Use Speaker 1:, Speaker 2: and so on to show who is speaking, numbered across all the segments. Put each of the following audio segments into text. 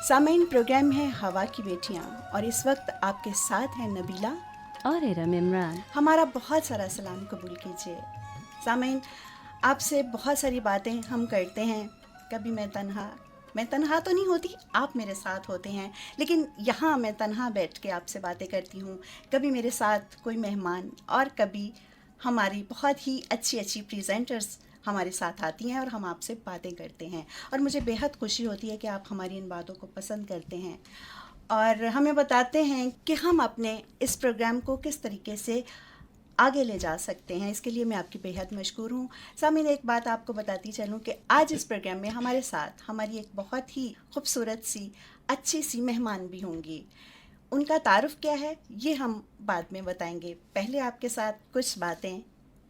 Speaker 1: سامعین، پروگرام ہے ہوا کی بیٹیاں اور اس وقت آپ کے ساتھ ہیں نبیلہ
Speaker 2: اور ارم عمران۔
Speaker 1: ہمارا بہت سارا سلام قبول کیجیے۔ سامعین، آپ سے بہت ساری باتیں ہم کرتے ہیں، کبھی میں تنہا تو نہیں ہوتی، آپ میرے ساتھ ہوتے ہیں، لیکن یہاں میں تنہا بیٹھ کے آپ سے باتیں کرتی ہوں، کبھی میرے ساتھ کوئی مہمان اور کبھی ہماری بہت ہی اچھی پریزنٹرز ہمارے ساتھ آتی ہیں اور ہم آپ سے باتیں کرتے ہیں، اور مجھے بیحد خوشی ہوتی ہے کہ آپ ہماری ان باتوں کو پسند کرتے ہیں اور ہمیں بتاتے ہیں کہ ہم اپنے اس پروگرام کو کس طریقے سے آگے لے جا سکتے ہیں۔ اس کے لیے میں آپ کی بیحد مشکور ہوں۔ سامعین، ایک بات آپ کو بتاتی چلوں کہ آج اس پروگرام میں ہمارے ساتھ ہماری ایک بہت ہی خوبصورت سی اچھی سی مہمان بھی ہوں گی۔ ان کا تعارف کیا ہے یہ ہم بعد میں بتائیں گے، پہلے آپ کے ساتھ کچھ باتیں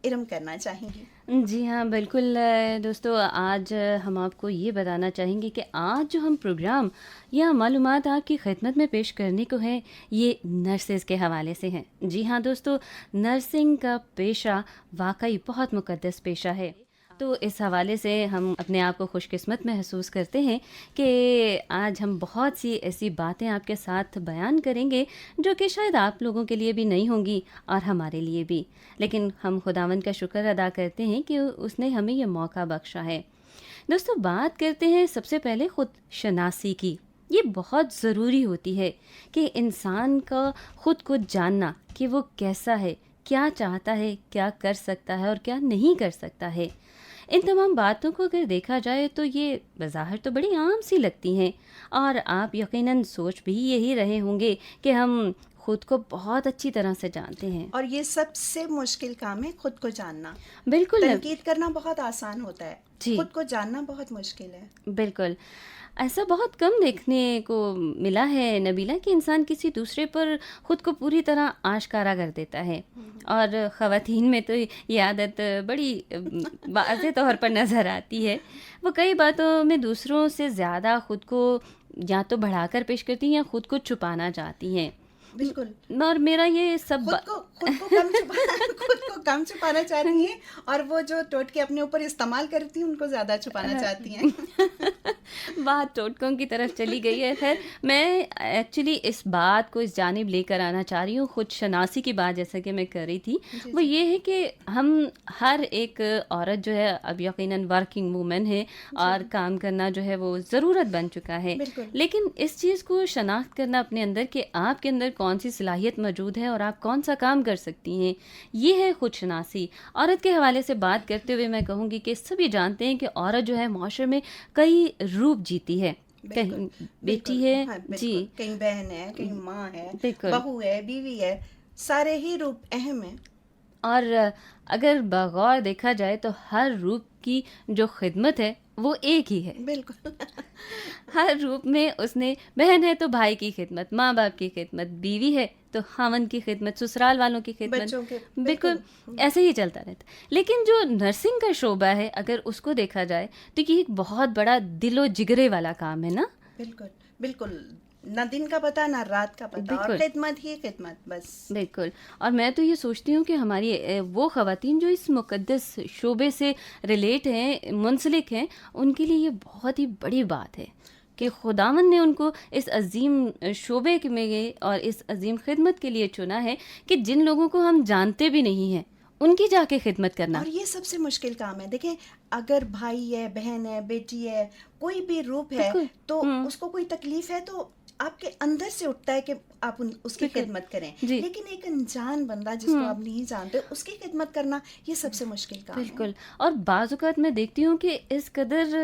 Speaker 1: ارم کرنا چاہیں گی۔
Speaker 2: جی ہاں بالکل دوستو، آج ہم آپ کو یہ بتانا چاہیں گے کہ آج جو ہم پروگرام یا معلومات آپ کی خدمت میں پیش کرنے کو ہیں یہ نرسز کے حوالے سے ہیں۔ جی ہاں دوستو، نرسنگ کا پیشہ واقعی بہت مقدس پیشہ ہے، تو اس حوالے سے ہم اپنے آپ کو خوش قسمت محسوس کرتے ہیں کہ آج ہم بہت سی ایسی باتیں آپ کے ساتھ بیان کریں گے جو کہ شاید آپ لوگوں کے لیے بھی نہیں ہوں گی اور ہمارے لیے بھی، لیکن ہم خداوند کا شکر ادا کرتے ہیں کہ اس نے ہمیں یہ موقع بخشا ہے۔ دوستو، بات کرتے ہیں سب سے پہلے خود شناسی کی۔ یہ بہت ضروری ہوتی ہے کہ انسان کا خود کو جاننا کہ وہ کیسا ہے، کیا چاہتا ہے، کیا کر سکتا ہے اور کیا نہیں کر سکتا ہے۔ ان تمام باتوں کو اگر دیکھا جائے تو یہ بظاہر تو بڑی عام سی لگتی ہیں، اور آپ یقیناً سوچ بھی یہی رہے ہوں گے کہ ہم خود کو بہت اچھی طرح سے جانتے ہیں،
Speaker 1: اور یہ سب سے مشکل کام ہے، خود کو جاننا۔
Speaker 2: بالکل
Speaker 1: تنقید کرنا بہت آسان ہوتا ہے،
Speaker 2: جی
Speaker 1: خود کو جاننا بہت مشکل ہے۔
Speaker 2: بالکل ایسا بہت کم دیکھنے کو ملا ہے نبیلہ کہ انسان کسی دوسرے پر خود کو پوری طرح آشکارا کر دیتا ہے، اور خواتین میں تو یہ عادت بڑی واضح طور پر نظر آتی ہے۔ وہ کئی باتوں میں دوسروں سے زیادہ خود کو یا تو بڑھا کر پیش کرتی ہیں یا خود کو چھپانا چاہتی ہیں،
Speaker 1: بالکل،
Speaker 2: اور میرا یہ سب
Speaker 1: خود کو کم چھپانا چاہتی ہیں، اور وہ جو ٹوٹکے اپنے اوپر استعمال کرتی ہیں ان کو زیادہ چھپانا چاہتی ہیں۔
Speaker 2: بات ٹوٹکوں کی طرف چلی گئی ہے۔ خیر، میں ایکچولی اس بات کو اس جانب لے کر آنا چاہ رہی ہوں، خود شناسی کی بات جیسا کہ میں کر رہی تھی، وہ یہ ہے کہ ہم ہر ایک عورت جو ہے اب یقیناً ورکنگ وومن ہے اور کام کرنا جو ہے وہ ضرورت بن چکا ہے، لیکن اس چیز کو شناخت کرنا اپنے اندر کہ آپ کے اندر کون سی صلاحیت موجود ہے اور آپ کون سا کام کر سکتی ہیں، یہ ہے خود شناسی۔ عورت کے حوالے سے بات کرتے ہوئے میں کہوں گی کہ سبھی جانتے ہیں کہ عورت جو ہے معاشرے میں کئی روپ جیتی ہے، کہیں بیٹی ہے، جی
Speaker 1: کہیں بہن ہے، کہیں ماں ہے،
Speaker 2: بالکل،
Speaker 1: بہو ہے، بیوی ہے، سارے ہی روپ اہم ہیں،
Speaker 2: اور اگر بغور دیکھا جائے تو ہر روپ کی جو خدمت ہے وہ ایک ہی ہے۔
Speaker 1: بالکل۔
Speaker 2: ہر روپ میں اس نے، بہن ہے تو بھائی کی خدمت، ماں باپ کی خدمت، بیوی ہے تو خاوند کی خدمت، سسرال والوں کی خدمت،
Speaker 1: بچوں کے،
Speaker 2: بالکل ایسے ہی چلتا رہتا۔ لیکن جو نرسنگ کا شعبہ ہے اگر اس کو دیکھا جائے تو یہ ایک بہت بڑا دل و جگرے والا کام ہے نا۔
Speaker 1: بالکل بالکل، نہ دن کا پتہ نہ رات کا پتہ، اور خدمت ہی خدمت، بس
Speaker 2: بالکل۔ اور میں تو یہ سوچتی ہوں کہ ہماری وہ خواتین جو اس مقدس شعبے سے ریلیٹ ہیں، منسلک ہیں، ان کے لیے یہ بہت ہی بڑی بات ہے کہ خداوند نے ان کو اس عظیم شعبے میں اور اس عظیم خدمت کے لیے چنا ہے کہ جن لوگوں کو ہم جانتے بھی نہیں ہیں ان کی جا کے خدمت کرنا۔
Speaker 1: اور یہ سب سے مشکل کام ہے۔ دیکھیں، اگر بھائی ہے، بہن ہے، بیٹی ہے، کوئی بھی روپ ہے تو اس کو کوئی تکلیف ہے تو آپ کے اندر سے اٹھتا ہے کہ آپ اس کی خدمت کریں، لیکن ایک انجان بندہ جس کو آپ نہیں جانتے اس کی خدمت کرنا یہ سب سے مشکل کام ہے۔
Speaker 2: بالکل، اور بعض اوقات میں دیکھتی ہوں کہ اس قدر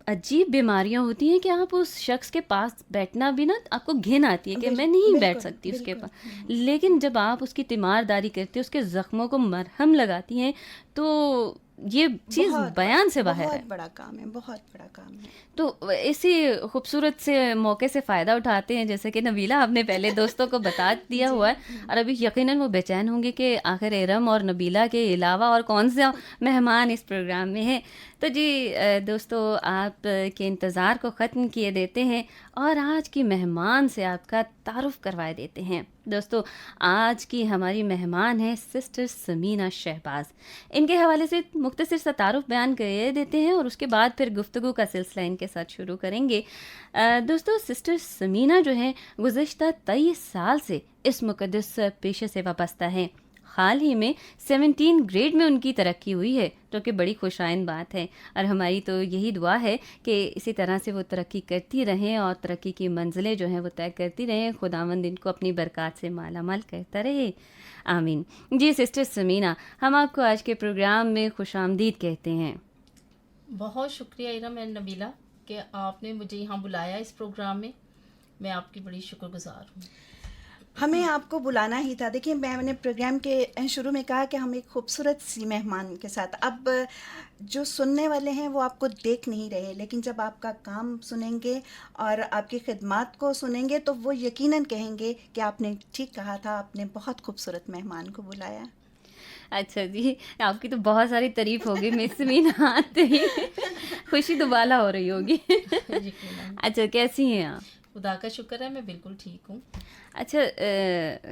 Speaker 2: عجیب بیماریاں ہوتی ہیں کہ آپ اس شخص کے پاس بیٹھنا بھی نا آپ کو گھن آتی ہے کہ میں نہیں بیٹھ سکتی اس کے پاس، لیکن جب آپ اس کی تیمارداری کرتی اس کے زخموں کو مرہم لگاتی ہیں تو یہ چیز بیان سے باہر ہے۔
Speaker 1: بہت بڑا کام ہے، بہت بڑا کام ہے۔
Speaker 2: تو اسی خوبصورت سے موقع سے فائدہ اٹھاتے ہیں، جیسے کہ نبیلہ آپ نے پہلے دوستوں کو بتا دیا ہوا ہے، اور ابھی یقیناً وہ بے چین ہوں گے کہ آخر ارم اور نبیلہ کے علاوہ اور کون سے مہمان اس پروگرام میں ہیں۔ تو جی دوستو، آپ کے انتظار کو ختم کیے دیتے ہیں اور آج کی مہمان سے آپ کا تعارف کروائے دیتے ہیں. دوستو آج کی ہماری مہمان ہیں سسٹر سمینہ شہباز. ان کے حوالے سے مختصر سا تعارف بیان کر دیتے ہیں اور اس کے بعد پھر گفتگو کا سلسلہ ان کے ساتھ شروع کریں گے. دوستو سسٹر سمینہ جو ہیں گزشتہ 23 سال سے اس مقدس پیشے سے وابستہ ہیں. حال ہی میں 17 گریڈ میں ان کی ترقی ہوئی ہے جو کہ بڑی خوشائند بات ہے، اور ہماری تو یہی دعا ہے کہ اسی طرح سے وہ ترقی کرتی رہیں اور ترقی کی منزلیں جو ہیں وہ طے کرتی رہیں. خداوند ان کو اپنی برکات سے مالا مال کرتا رہے، آمین. جی سسٹر سمینہ، ہم آپ کو آج کے پروگرام میں خوش آمدید کہتے ہیں.
Speaker 3: بہت شکریہ ارم اینڈ نبیلہ کہ آپ نے مجھے یہاں بلایا اس پروگرام میں. میں آپ کی بڑی شکر گزار ہوں.
Speaker 1: ہمیں آپ کو بلانا ہی تھا. دیکھیے میں نے پروگرام کے شروع میں کہا کہ ہم ایک خوبصورت سی مہمان کے ساتھ، اب جو سننے والے ہیں وہ آپ کو دیکھ نہیں رہے، لیکن جب آپ کا کام سنیں گے اور آپ کی خدمات کو سنیں گے تو وہ یقیناً کہیں گے کہ آپ نے ٹھیک کہا تھا، آپ نے بہت خوبصورت مہمان کو بلایا.
Speaker 2: اچھا جی، آپ کی تو بہت ساری تعریف ہوگی مس سمینہ، آتے ہی خوشی دوبالا ہو رہی ہوگی.
Speaker 3: یقیناً.
Speaker 2: اچھا کیسی ہیں آپ؟
Speaker 3: خدا کا شکر ہے میں بالکل ٹھیک ہوں.
Speaker 2: اچھا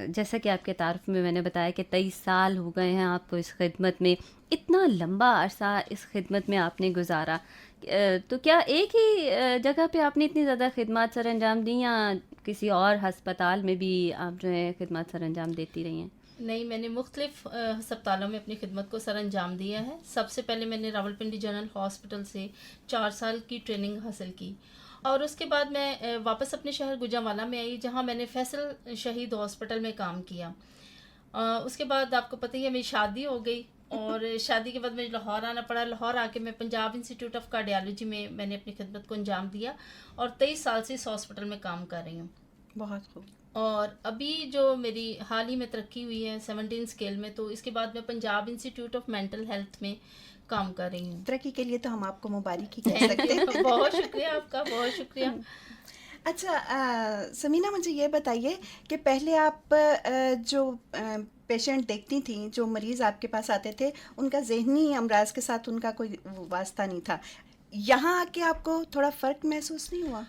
Speaker 2: جیسا کہ آپ کے تعارف میں نے بتایا کہ 23 سال ہو گئے ہیں آپ کو اس خدمت میں. اتنا لمبا عرصہ اس خدمت میں آپ نے گزارا، تو کیا ایک ہی جگہ پہ آپ نے اتنی زیادہ خدمات سر انجام دیں یا کسی اور ہسپتال میں بھی آپ جو ہے خدمات سر انجام دیتی رہی ہیں؟
Speaker 3: نہیں، میں نے مختلف ہسپتالوں میں اپنی خدمت کو سر انجام دیا ہے. سب سے پہلے میں نے راولپنڈی جنرل ہاسپٹل سے 4 سال کی ٹریننگ حاصل کی، اور اس کے بعد میں واپس اپنے شہر گوجرانوالہ میں آئی جہاں میں نے فیصل شہید ہاسپٹل میں کام کیا. اس کے بعد آپ کو پتہ ہی ہے میری شادی ہو گئی، اور شادی کے بعد مجھے لاہور آنا پڑا. لاہور آ کے میں پنجاب انسٹیٹیوٹ آف کارڈیالوجی میں نے اپنی خدمت کو انجام دیا، اور 23 سال سے اس ہاسپٹل میں کام کر رہی ہوں.
Speaker 1: بہت خوب.
Speaker 3: اور ابھی جو میری حال ہی میں ترقی ہوئی ہے 17 اسکیل میں، تو اس کے بعد میں Punjab institute of mental health میں کام کر رہی ہوں.
Speaker 1: ترقی کے لیے تو ہم آپ کو مبارک ہی کہہ سکتے ہیں.
Speaker 3: بہت شکریہ آپ کا، بہت شکریہ.
Speaker 1: اچھا سمینہ مجھے یہ بتائیے کہ پہلے آپ جو پیشنٹ دیکھتی تھیں، جو مریض آپ کے پاس آتے تھے، ان کا ذہنی امراض کے ساتھ ان کا کوئی واسطہ نہیں تھا. یہاں آ کے آپ کو تھوڑا فرق محسوس نہیں ہوا؟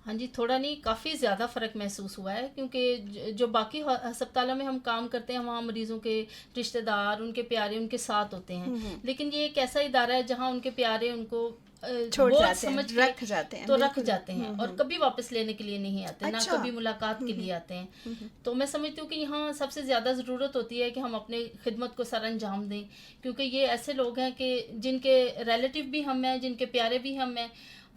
Speaker 3: ہاں جی، تھوڑا نہیں، کافی زیادہ فرق محسوس ہوا ہے، کیونکہ جو باقی ہسپتالوں میں ہم کام کرتے ہیں وہاں مریضوں کے رشتہ دار، ان کے پیارے ان کے ساتھ ہوتے ہیں، لیکن یہ ایک ایسا ادارہ ہے جہاں ان کے پیارے ان کو
Speaker 1: رکھ جاتے ہیں،
Speaker 3: تو رکھ جاتے ہیں، اور کبھی واپس لینے کے لیے نہیں آتے، نہ کبھی ملاقات کے لیے آتے ہیں. تو میں سمجھتی ہوں کہ یہاں سب سے زیادہ ضرورت ہوتی ہے کہ ہم اپنے خدمت کو سر انجام دیں، کیونکہ یہ ایسے لوگ ہیں کہ جن کے ریلیٹیو بھی ہم ہیں، جن کے پیارے بھی ہم ہیں،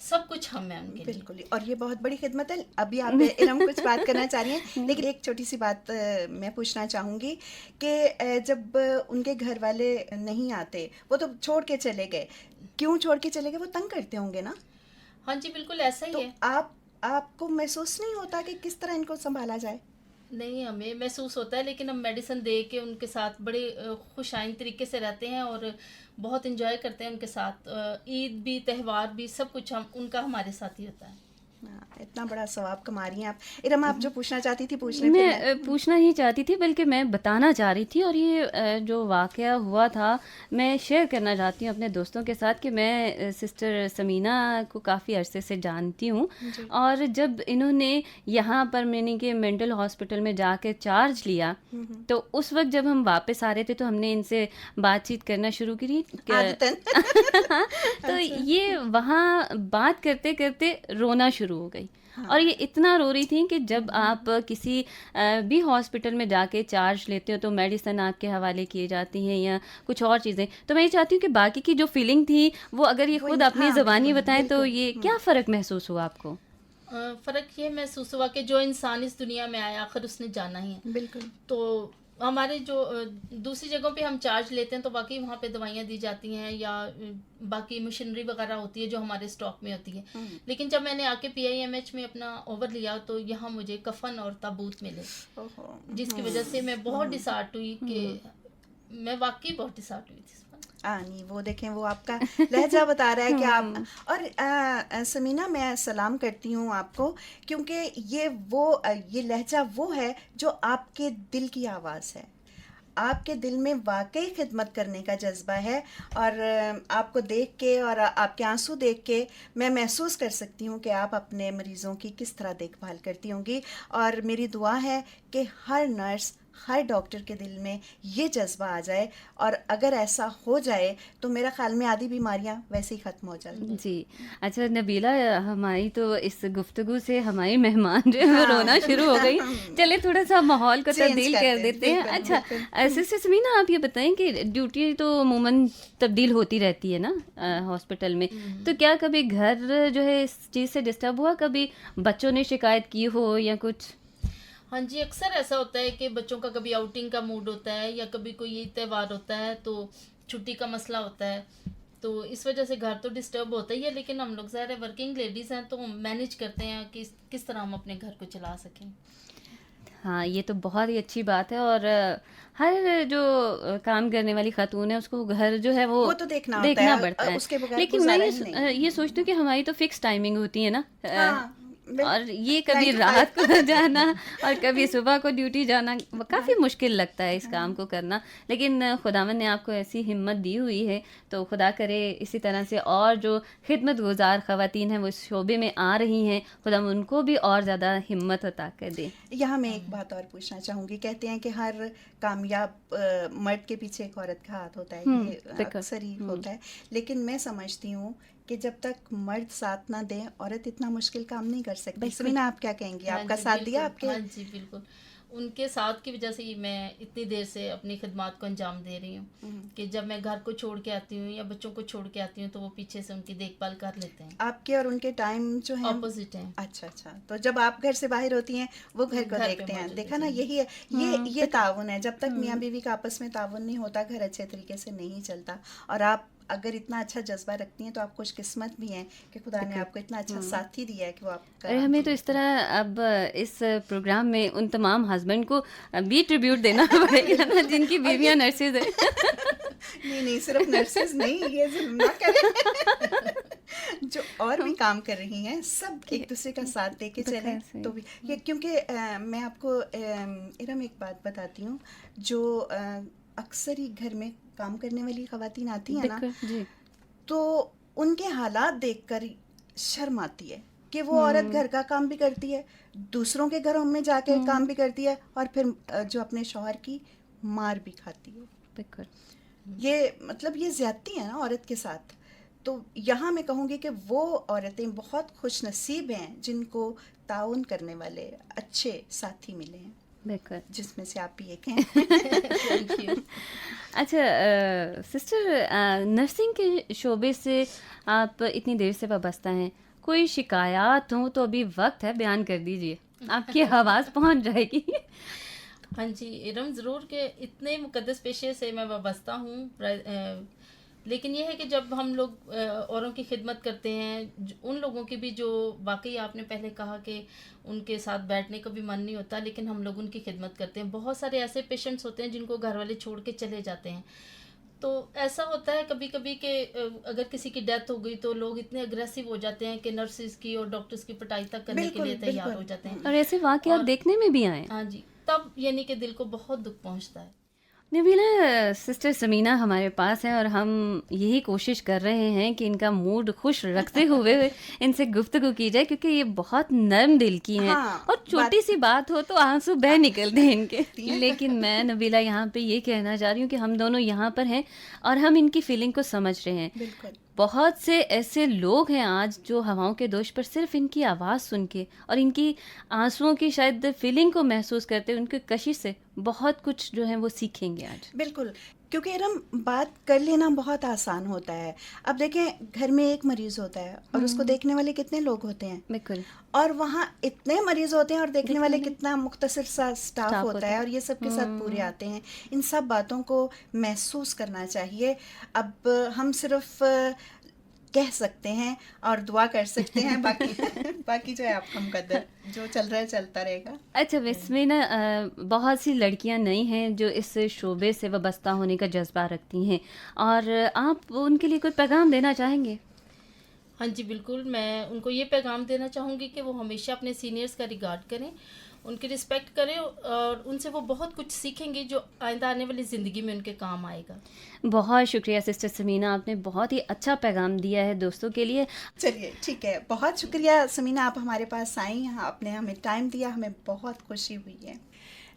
Speaker 3: سب کچھ ہم ہیں ان کے لیے.
Speaker 1: بالکل، اور یہ بہت بڑی خدمت ہے. ابھی آپ ارم کچھ بات کرنا چاہ رہی ہیں، لیکن ایک چھوٹی سی بات میں پوچھنا چاہوں گی کہ جب ان کے گھر والے نہیں آتے، وہ تو چھوڑ کے چلے گئے، کیوں چھوڑ کے چلے گئے؟ وہ تنگ کرتے ہوں گے نا؟
Speaker 3: ہاں جی بالکل ایسا ہی ہے.
Speaker 1: آپ کو محسوس نہیں ہوتا کہ کس طرح ان کو سنبھالا جائے؟
Speaker 3: نہیں، ہمیں محسوس ہوتا ہے، لیکن ہم میڈیسن دے کے ان کے ساتھ بڑے خوش آئند طریقے سے رہتے ہیں اور بہت انجوائے کرتے ہیں ان کے ساتھ. عید بھی، تہوار بھی، سب کچھ ان کا ہمارے ساتھ ہی ہوتا ہے.
Speaker 1: اتنا بڑا ثواب کما رہی ہیں آپ. ارم آپ جو پوچھنا چاہتی تھی پوچھ لیں.
Speaker 2: میں پوچھنا ہی چاہتی تھی، بلکہ میں بتانا چاہ رہی تھی، اور یہ جو واقعہ ہوا تھا میں شیئر کرنا چاہتی ہوں اپنے دوستوں کے ساتھ کہ میں سسٹر سمینہ کو کافی عرصے سے جانتی ہوں، اور جب انہوں نے یہاں پر میں نے کہ مینٹل ہاسپٹل میں جا کے چارج لیا، تو اس وقت جب ہم واپس آ رہے تھے تو ہم نے ان سے بات چیت کرنا شروع کی. تو یہ وہاں بات کرتے کرتے رونا شروع ہو گئی، اور یہ اتنا رو رہی تھیں کہ جب آپ کسی بھی ہاسپٹل میں جا کے چارج لیتے ہو تو میڈیسن آپ کے حوالے کیے جاتی ہیں یا کچھ اور چیزیں، تو میں یہ چاہتی ہوں کہ باقی کی جو فیلنگ تھی وہ اگر یہ خود اپنی زبانی بتائیں تو یہ کیا فرق محسوس ہوا آپ کو؟
Speaker 3: فرق یہ محسوس ہوا کہ جو انسان اس دنیا میں آیا آخر اس نے جانا ہی ہے.
Speaker 1: بالکل.
Speaker 3: تو ہمارے جو دوسری جگہوں پہ ہم چارج لیتے ہیں تو باقی وہاں پہ دوائیاں دی جاتی ہیں یا باقی مشینری وغیرہ ہوتی ہے جو ہمارے اسٹاک میں ہوتی ہے، لیکن جب میں نے آ کے PIMH میں اپنا اوور لیا تو یہاں مجھے کفن اور تابوت ملے، جس کی وجہ سے میں بہت ڈسارٹ ہوئی، کہ میں واقعی بہت ڈسارٹ ہوئی تھی.
Speaker 1: نہیں وہ دیکھیں، وہ آپ کا لہجہ بتا رہا ہے کہ آپ. اور سمینہ میں سلام کرتی ہوں آپ کو، کیونکہ یہ لہجہ وہ ہے جو آپ کے دل کی آواز ہے. آپ کے دل میں واقعی خدمت کرنے کا جذبہ ہے، اور آپ کو دیکھ کے اور آپ کے آنسو دیکھ کے میں محسوس کر سکتی ہوں کہ آپ اپنے مریضوں کی کس طرح دیکھ بھال کرتی ہوں گی. اور میری دعا ہے کہ ہر نرس، ہر ڈاکٹر کے دل میں یہ جذبہ آ جائے، اور اگر ایسا ہو جائے تو میرا خیال میں آدھی بیماریاں ویسے ہی ختم ہو جائیں.
Speaker 2: جی اچھا نبیلہ، ہماری تو اس گفتگو سے ہماری مہمان جو ہے وہ رونا شروع ہو گئی. چلے تھوڑا سا ماحول کو تبدیل کر دیتے ہیں. اچھا سسٹر سمینا، آپ یہ بتائیں کہ ڈیوٹی تو عموماً تبدیل ہوتی رہتی ہے نا ہاسپٹل میں، تو کیا کبھی گھر جو ہے اس چیز سے ڈسٹرب ہوا؟ کبھی بچوں نے شکایت کی ہو یا کچھ؟
Speaker 3: ہاں جی، اکثر ایسا ہوتا ہے کہ بچوں کا کبھی آؤٹنگ کا موڈ ہوتا ہے، یا کبھی کوئی تہوار ہوتا ہے تو چھٹی کا مسئلہ ہوتا ہے، تو اس وجہ سے گھر تو ڈسٹرب ہوتا ہی ہے. لیکن ہم لوگ ظاہر ہے ورکنگ لیڈیز ہیں تو مینیج کرتے ہیں کہ کس طرح ہم اپنے گھر کو چلا سکیں.
Speaker 2: ہاں یہ تو بہت ہی اچھی بات ہے، اور ہر جو کام کرنے والی خاتون ہے اس کو گھر جو ہے وہ
Speaker 1: تو دیکھنا
Speaker 2: پڑتا ہے.
Speaker 1: اس کے بغیر
Speaker 2: لیکن میں
Speaker 1: گزارا ہی نہیں.
Speaker 2: یہ سوچتی ہوں کہ ہماری تو فکس ٹائمنگ ہوتی ہے نا، اور یہ
Speaker 1: 9
Speaker 2: کبھی
Speaker 1: to 5
Speaker 2: رات کو جانا اور کبھی صبح کو ڈیوٹی جانا کافی مشکل لگتا ہے اس کام کو کرنا. لیکن خداوند نے آپ کو ایسی ہمت دی ہوئی ہے، تو خدا کرے اسی طرح سے اور جو خدمت گزار خواتین ہیں وہ اس شعبے میں آ رہی ہیں، خدا ان کو بھی اور زیادہ ہمت عطا کر دے.
Speaker 1: یہاں میں ایک بات اور پوچھنا چاہوں گی. کہتے ہیں کہ ہر کامیاب مرد کے پیچھے ایک عورت کا ہاتھ ہوتا ہے، یہ اکثر ہی ہوتا ہے. لیکن میں سمجھتی ہوں کہ جب تک مرد ساتھ نہ دیں عورت اتنا مشکل کام نہیں کر سکتی. سمینا آپ کیا کہیں گی؟ آپ کا ساتھ دیا آپ کے؟
Speaker 3: ہاں جی بالکل، ان کے ساتھ کی وجہ سے ہی میں اتنی دیر سے اپنی خدمات کو انجام دے رہی ہوں کہ جب میں گھر کو چھوڑ کے آتی ہوں یا بچوں کو چھوڑ کے آتی ہوں تو وہ پیچھے سے ان کی دیکھ بھال کر لیتے ہیں.
Speaker 1: آپ کے اور ان کے ٹائم جو ہے
Speaker 3: اپوزٹ ہیں.
Speaker 1: اچھا، تو جب آپ گھر سے باہر ہوتی ہیں وہ گھر کو دیکھتے ہیں. دیکھا نا، یہی ہے، یہ تعاون ہے. جب تک میاں بیوی کا آپس میں تعاون نہیں ہوتا گھر اچھے طریقے سے نہیں چلتا. اور آپ اگر اتنا اچھا جذبہ رکھتی ہیں تو آپ خوش قسمت بھی ہیں کہ خدا نے آپ کو اتنا اچھا ساتھی دیا ہے کہ وہ آپ کا.
Speaker 2: ہمیں تو اس طرح اب اس پروگرام میں ان تمام ہسبینڈ کو بھی ٹریبیوٹ دینا پڑے گا نا جن کی بیویاں نرسز ہیں.
Speaker 1: نہیں صرف نرسز نہیں، یہ ظلم نہ کریں. جو اور بھی کام کر رہی ہیں سب ایک دوسرے کا ساتھ دے کے چلیں تو بھی یہ. کیونکہ میں آپ کو ارم ایک بات بتاتی ہوں، جو اکثر ہی گھر میں کام کرنے والی خواتین آتی ہیں نا، تو ان کے حالات دیکھ کر شرم آتی ہے کہ وہ عورت گھر کا کام بھی کرتی ہے، دوسروں کے گھروں میں جا کے کام بھی کرتی ہے، اور پھر جو اپنے شوہر کی مار بھی کھاتی ہے. یہ مطلب یہ زیادتی ہے نا عورت کے ساتھ. تو یہاں میں کہوں گی کہ وہ عورتیں بہت خوش نصیب ہیں جن کو تعاون کرنے والے اچھے ساتھی ملے ہیں، جس میں سے آپ بھی ایک ہیں.
Speaker 2: اچھا سسٹر، نرسنگ کے شعبے سے آپ اتنی دیر سے وابستہ ہیں، کوئی شکایات ہوں تو ابھی وقت ہے، بیان کر دیجئے، آپ کی آواز پہنچ جائے گی.
Speaker 3: ہاں جی ارم، ضرور کہ اتنے مقدس پیشے سے میں وابستہ ہوں. لیکن یہ ہے کہ جب ہم لوگ اوروں کی خدمت کرتے ہیں، ان لوگوں کی بھی جو واقعی آپ نے پہلے کہا کہ ان کے ساتھ بیٹھنے کا بھی من نہیں ہوتا، لیکن ہم لوگ ان کی خدمت کرتے ہیں. بہت سارے ایسے پیشنٹس ہوتے ہیں جن کو گھر والے چھوڑ کے چلے جاتے ہیں. تو ایسا ہوتا ہے کبھی کبھی کہ اگر کسی کی ڈیتھ ہو گئی تو لوگ اتنے اگریسو ہو جاتے ہیں کہ نرسز کی اور ڈاکٹرز کی پٹائی تک کرنے کے لیے تیار ہو جاتے ہیں.
Speaker 2: اور ایسے واقعات دیکھنے میں بھی آئے.
Speaker 3: ہاں جی، تب یعنی کہ دل کو بہت دکھ پہنچتا ہے.
Speaker 2: نبیلہ، سسٹر سمینا ہمارے پاس ہے اور ہم یہی کوشش کر رہے ہیں کہ ان کا موڈ خوش رکھتے ہوئے ان سے گفتگو کی جائے، کیونکہ یہ بہت نرم دل کی ہیں اور چھوٹی سی بات ہو تو آنسو بہہ نکلتے ہیں ان کے. لیکن میں نبیلہ یہاں پہ یہ کہنا چاہ رہی ہوں کہ ہم دونوں یہاں پر ہیں اور ہم ان کی فیلنگ کو سمجھ رہے ہیں. بہت سے ایسے لوگ ہیں آج جو ہواؤں کے دوش پر صرف ان کی آواز سن کے اور ان کی آنسوؤں کی شاید فیلنگ کو محسوس کرتے ان کی کشش سے بہت کچھ جو ہے وہ سیکھیں گے آج.
Speaker 1: بالکل، کیونکہ ارم بات کر لینا بہت آسان ہوتا ہے. اب دیکھیں گھر میں ایک مریض ہوتا ہے اور اس کو دیکھنے والے کتنے لوگ ہوتے ہیں.
Speaker 2: بالکل.
Speaker 1: اور وہاں اتنے مریض ہوتے ہیں اور دیکھنے والے کتنا مختصر سا سٹاف ہوتا ہے، اور یہ سب کے ساتھ پورے آتے ہیں. ان سب باتوں کو محسوس کرنا چاہیے. اب ہم صرف کہہ سکتے ہیں اور دعا کر سکتے ہیں، باقی جو ہے آپ کا مقدر، جو چل رہا ہے چلتا رہے گا.
Speaker 2: اچھا اس میں نا بہت سی لڑکیاں نئی ہیں جو اس شعبے سے وابستہ ہونے کا جذبہ رکھتی ہیں، اور آپ ان کے لیے کوئی پیغام دینا چاہیں گے؟
Speaker 3: ہاں جی بالکل، میں ان کو یہ پیغام دینا چاہوں گی کہ وہ ہمیشہ اپنے سینئرز کا ریگارڈ کریں ان کی رسپیکٹ کریں اور ان سے وہ بہت کچھ سیکھیں گے جو آئندہ آنے والی زندگی میں ان کے کام آئے گا.
Speaker 2: بہت شکریہ سسٹر سمینہ، آپ نے بہت ہی اچھا پیغام دیا ہے دوستوں کے لیے.
Speaker 1: چلیے ٹھیک ہے، بہت شکریہ سمینہ، آپ ہمارے پاس آئیں، یہاں آپ نے ہمیں ٹائم دیا، ہمیں بہت خوشی ہوئی ہے.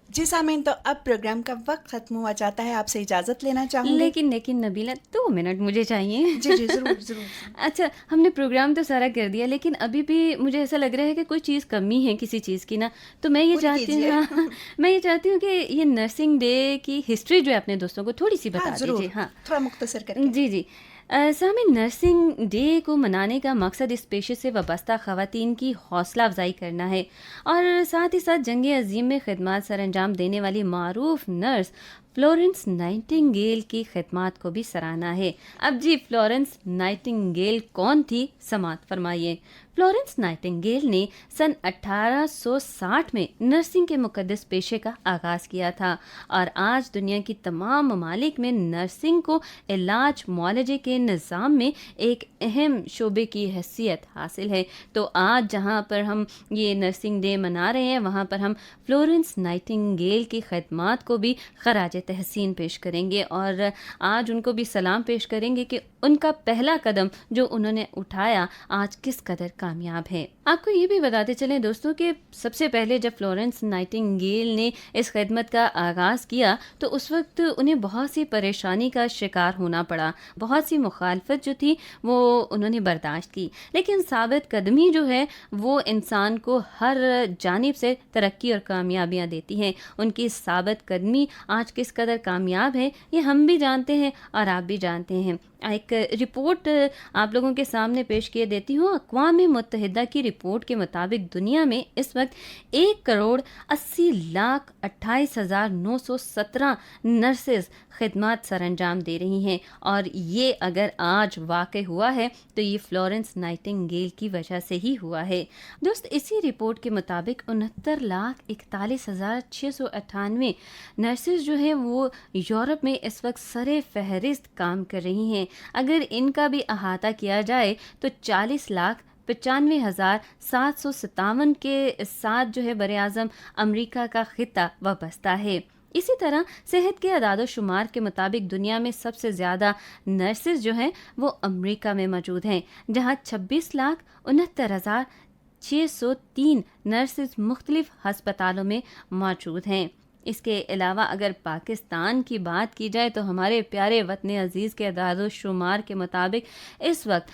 Speaker 1: جی سامعین، تو اب پروگرام کا وقت ختم ہوا جاتا ہے، آپ سے اجازت لینا چاہوں گی.
Speaker 2: لیکن نبیلہ 2 منٹ مجھے چاہیے.
Speaker 1: جی جی ضرور ضرور.
Speaker 2: اچھا، ہم نے پروگرام تو سارا کر دیا، لیکن ابھی بھی مجھے ایسا لگ رہا ہے کہ کوئی چیز کمی ہے کسی چیز کی نا. تو میں یہ چاہتی ہوں کہ یہ نرسنگ ڈے کی ہسٹری جو ہے اپنے دوستوں کو تھوڑی سی بتا دیجیے. ہاں
Speaker 1: تھوڑا مختصر کر کے.
Speaker 2: جی. سامعین، نرسنگ ڈے کو منانے کا مقصد اس پیشے سے وابستہ خواتین کی حوصلہ افزائی کرنا ہے اور ساتھ ہی ساتھ جنگ عظیم میں خدمات سر انجام دینے والی معروف نرس فلورنس نائٹنگیل کی خدمات کو بھی سراہنا ہے. اب جی، فلورنس نائٹنگیل کون تھی؟ سماعت فرمائیے. فلورنس نائٹنگیل نے سن 1860 میں نرسنگ کے مقدس پیشے کا آغاز کیا تھا اور آج دنیا کی تمام ممالک میں نرسنگ کو علاج معالجے کے نظام میں ایک اہم شعبے کی حیثیت حاصل ہے. تو آج جہاں پر ہم یہ نرسنگ ڈے منا رہے ہیں، وہاں پر ہم فلورنس نائٹنگیل کی خدمات کو بھی خراج تحسین پیش کریں گے اور آج ان کو بھی سلام پیش کریں گے کہ ان کا پہلا قدم جو انہوں نے اٹھایا آج کس قدر کامیاب ہے. آپ کو یہ بھی بتاتے چلیں دوستوں کہ سب سے پہلے جب فلورنس نائٹنگیل نے اس خدمت کا آغاز کیا تو اس وقت انہیں بہت سی پریشانی کا شکار ہونا پڑا، بہت سی مخالفت جو تھی وہ انہوں نے برداشت کی، لیکن ثابت قدمی جو ہے وہ انسان کو ہر جانب سے ترقی اور کامیابیاں دیتی ہیں. ان کی ثابت قدمی آج کس قدر کامیاب ہے یہ ہم بھی جانتے ہیں اور آپ بھی جانتے ہیں. ایک رپورٹ آپ لوگوں کے سامنے پیش کیے دیتی ہوں. اقوام متحدہ کی رپورٹ کے مطابق دنیا میں اس وقت 1,80,28,917 نرسز خدمات سر انجام دے رہی ہیں اور یہ اگر آج واقع ہوا ہے تو یہ فلورنس نائٹنگیل کی وجہ سے ہی ہوا ہے. دوست، اسی رپورٹ کے مطابق 69,41,698 نرسز جو ہیں وہ یورپ میں اس وقت سر فہرست کام کر رہی ہیں. اگر ان کا بھی احاطہ کیا جائے تو 40,95,757 کے ساتھ جو ہے براعظم امریکہ کا خطہ وابستہ ہے. اسی طرح صحت کے اعداد و شمار کے مطابق دنیا میں سب سے زیادہ نرسز جو ہیں وہ امریکہ میں موجود ہیں، جہاں 26,69,603 نرسز مختلف ہسپتالوں میں موجود ہیں. اس کے علاوہ اگر پاکستان کی بات کی جائے تو ہمارے پیارے وطن عزیز کے اعداد و شمار کے مطابق اس وقت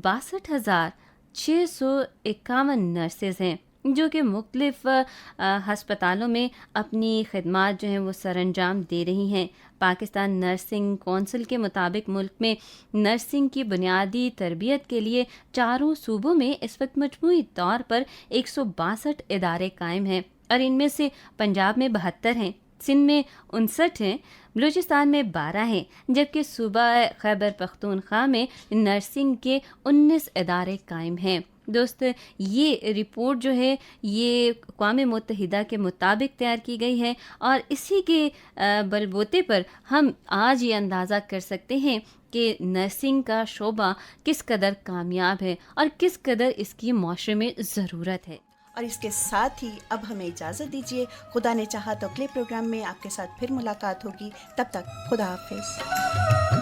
Speaker 2: 62,651 نرسز ہیں جو کہ مختلف ہسپتالوں میں اپنی خدمات جو ہیں وہ سر انجام دے رہی ہیں. پاکستان نرسنگ کونسل کے مطابق ملک میں نرسنگ کی بنیادی تربیت کے لیے 4 صوبوں میں اس وقت مجموعی طور پر 162 ادارے قائم ہیں اور ان میں سے پنجاب میں 72 ہیں، سندھ میں 59 ہیں، بلوچستان میں 12 ہیں، جبکہ صوبہ خیبر پختونخوا میں نرسنگ کے 19 ادارے قائم ہیں. دوست، یہ رپورٹ جو ہے یہ اقوام متحدہ کے مطابق تیار کی گئی ہے اور اسی کے بلبوتے پر ہم آج یہ اندازہ کر سکتے ہیں کہ نرسنگ کا شعبہ کس قدر کامیاب ہے اور کس قدر اس کی معاشرے میں ضرورت ہے.
Speaker 1: اور اس کے ساتھ ہی اب ہمیں اجازت دیجیے. خدا نے چاہا تو اگلے پروگرام میں آپ کے ساتھ پھر ملاقات ہوگی. تب تک خدا حافظ.